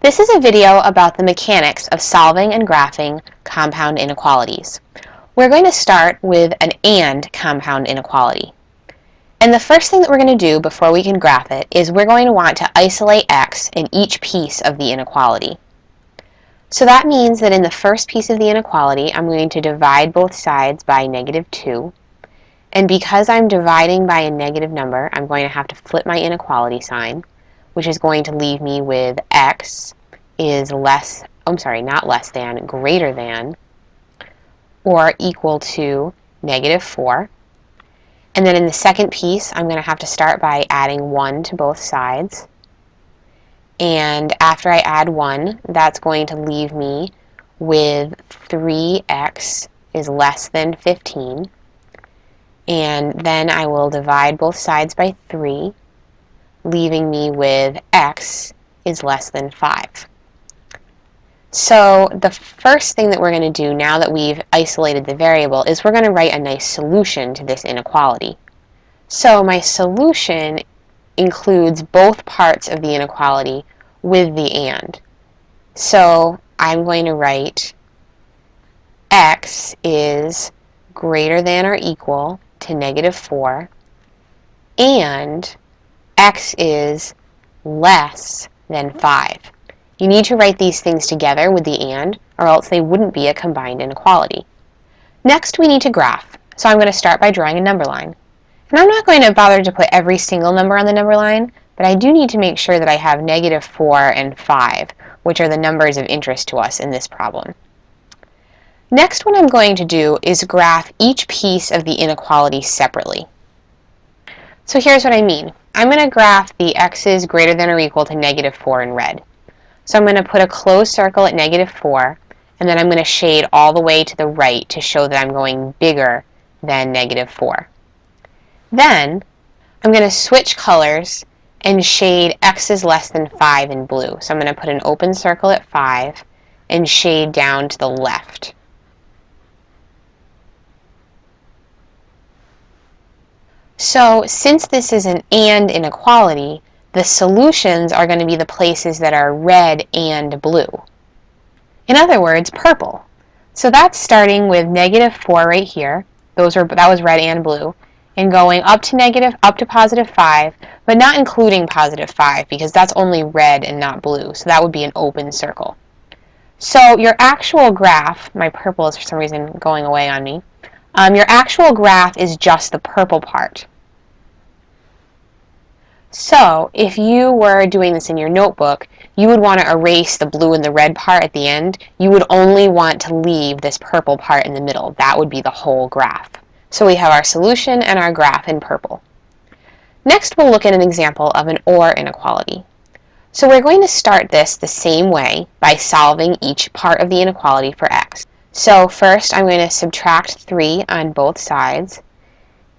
This is a video about the mechanics of solving and graphing compound inequalities. We're going to start with an AND compound inequality. And the first thing that we're going to do before we can graph it is we're going to want to isolate x in each piece of the inequality. So that means that in the first piece of the inequality, I'm going to divide both sides by -2. And because I'm dividing by a negative number, I'm going to have to flip my inequality sign, which is going to leave me with x is greater than or equal to -4. And then in the second piece, I'm going to have to start by adding 1 to both sides. And after I add 1, that's going to leave me with 3x is less than 15. And then I will divide both sides by 3, leaving me with x is less than 5. So the first thing that we're going to do now that we've isolated the variable is we're going to write a nice solution to this inequality. So my solution includes both parts of the inequality with the AND. So I'm going to write x is greater than or equal to -4 and x is less than 5. You need to write these things together with the AND, or else they wouldn't be a combined inequality. Next, we need to graph. So I'm going to start by drawing a number line. And I'm not going to bother to put every single number on the number line, but I do need to make sure that I have -4 and 5, which are the numbers of interest to us in this problem. Next, what I'm going to do is graph each piece of the inequality separately. So here's what I mean. I'm going to graph the x's greater than or equal to -4 in red. So I'm going to put a closed circle at -4, and then I'm going to shade all the way to the right to show that I'm going bigger than -4. Then I'm going to switch colors and shade x is less than 5 in blue. So I'm going to put an open circle at 5 and shade down to the left. So since this is an AND inequality, the solutions are going to be the places that are red and blue. In other words, purple. So that's starting with -4 right here. That was red and blue, and going up to +5, but not including +5 because that's only red and not blue. So that would be an open circle. So your actual graph, my purple is for some reason going away on me. Your actual graph is just the purple part. So if you were doing this in your notebook, you would want to erase the blue and the red part at the end. You would only want to leave this purple part in the middle. That would be the whole graph. So we have our solution and our graph in purple. Next, we'll look at an example of an OR inequality. So we're going to start this the same way by solving each part of the inequality for x. So first, I'm going to subtract 3 on both sides.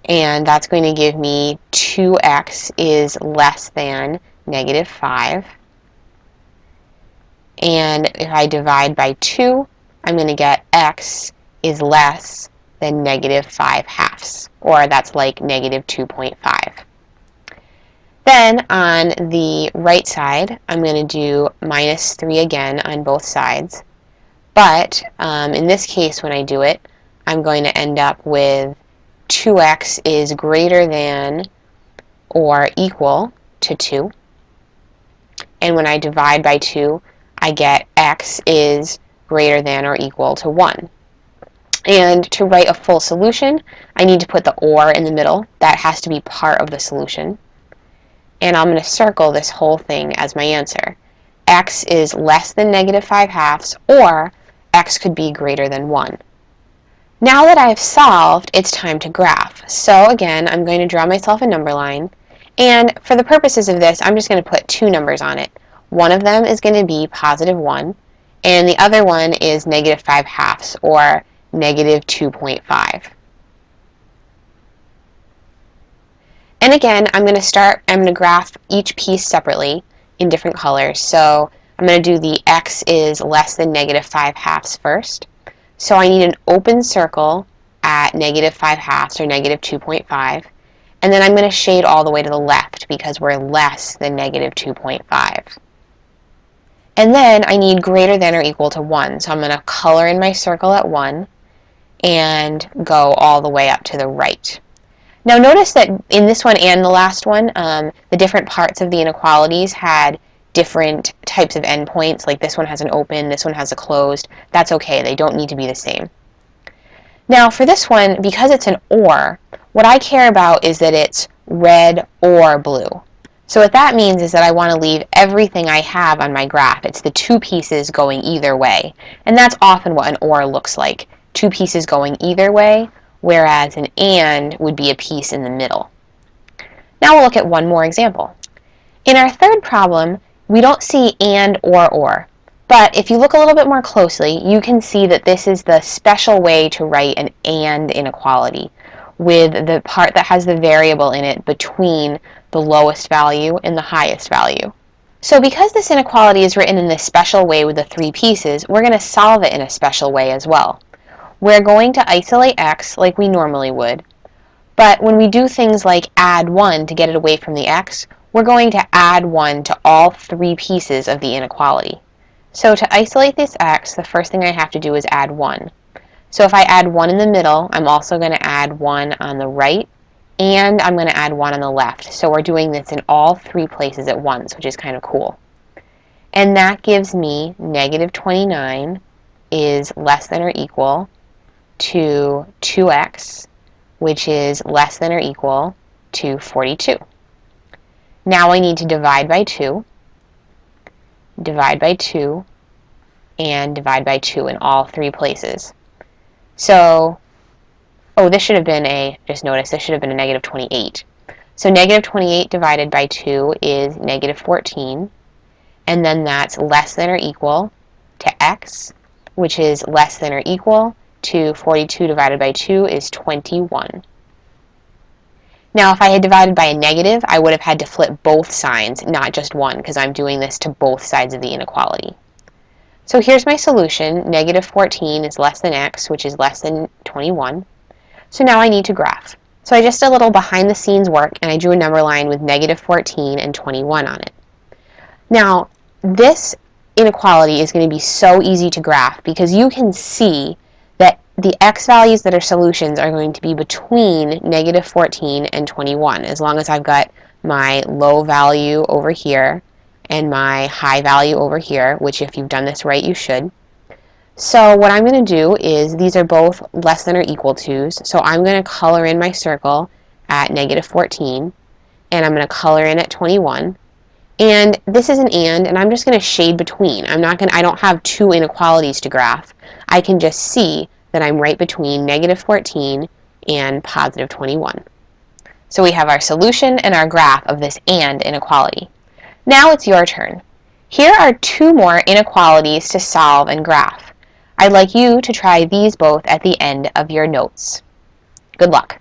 And that's going to give me 2x is less than -5. And if I divide by 2, I'm going to get x is less than -5/2, or that's like -2.5. Then on the right side, I'm going to do -3 again on both sides. But in this case, when I do it, I'm going to end up with 2x is greater than or equal to 2. And when I divide by 2, I get x is greater than or equal to 1. And to write a full solution, I need to put the OR in the middle. That has to be part of the solution. And I'm going to circle this whole thing as my answer. X is less than -5/2, or x could be greater than 1. Now that I've solved, it's time to graph. So again, I'm going to draw myself a number line. And for the purposes of this, I'm just going to put 2 numbers on it. One of them is going to be +1, and the other one is -5/2, or -2.5. And again, I'm going to graph each piece separately in different colors. So I'm going to do the x is less than -5/2 first. So I need an open circle at -5/2 or -2.5, and then I'm going to shade all the way to the left because we're less than -2.5. And then I need greater than or equal to 1. So I'm going to color in my circle at 1 and go all the way up to the right. Now notice that in this one and the last one, the different parts of the inequalities had different types of endpoints. Like this one has an open, this one has a closed. That's okay, they don't need to be the same. Now for this one, because it's an or, what I care about is that it's red or blue. So what that means is that I want to leave everything I have on my graph. It's the two pieces going either way. And that's often what an or looks like. Two pieces going either way, whereas an and would be a piece in the middle. Now we'll look at one more example. In our third problem, we don't see and or. But if you look a little bit more closely, you can see that this is the special way to write an and inequality, with the part that has the variable in it between the lowest value and the highest value. So because this inequality is written in this special way with the three pieces, we're going to solve it in a special way as well. We're going to isolate x like we normally would, but when we do things like add 1 to get it away from the x, we're going to add 1 to all three pieces of the inequality. So to isolate this x, the first thing I have to do is add 1. So if I add 1 in the middle, I'm also going to add 1 on the right, and I'm going to add 1 on the left. So we're doing this in all three places at once, which is kind of cool. And that gives me negative 29 is less than or equal to 2x, which is less than or equal to 42. Now I need to divide by 2, and divide by 2 in all three places. So, this should have been just notice, this should have been a negative 28. So negative 28 divided by 2 is negative 14, and then that's less than or equal to x, which is less than or equal to 42 divided by 2 is 21. Now if I had divided by a negative, I would have had to flip both signs, not just one, because I'm doing this to both sides of the inequality. So here's my solution. Negative 14 is less than x, which is less than 21. So now I need to graph. So I just did a little behind the scenes work, and I drew a number line with negative 14 and 21 on it. Now, this inequality is going to be so easy to graph because you can see that the x values that are solutions are going to be between negative 14 and 21, as long as I've got my low value over here and my high value over here, which if you've done this right, you should. So what I'm going to do is, these are both less than or equal to's, so I'm going to color in my circle at negative 14, and I'm going to color in at 21. And this is an and I'm just going to shade between. I don't have two inequalities to graph. I can just see that I'm right between negative 14 and positive 21. So we have our solution and our graph of this and inequality. Now it's your turn. Here are two more inequalities to solve and graph. I'd like you to try these both at the end of your notes. Good luck.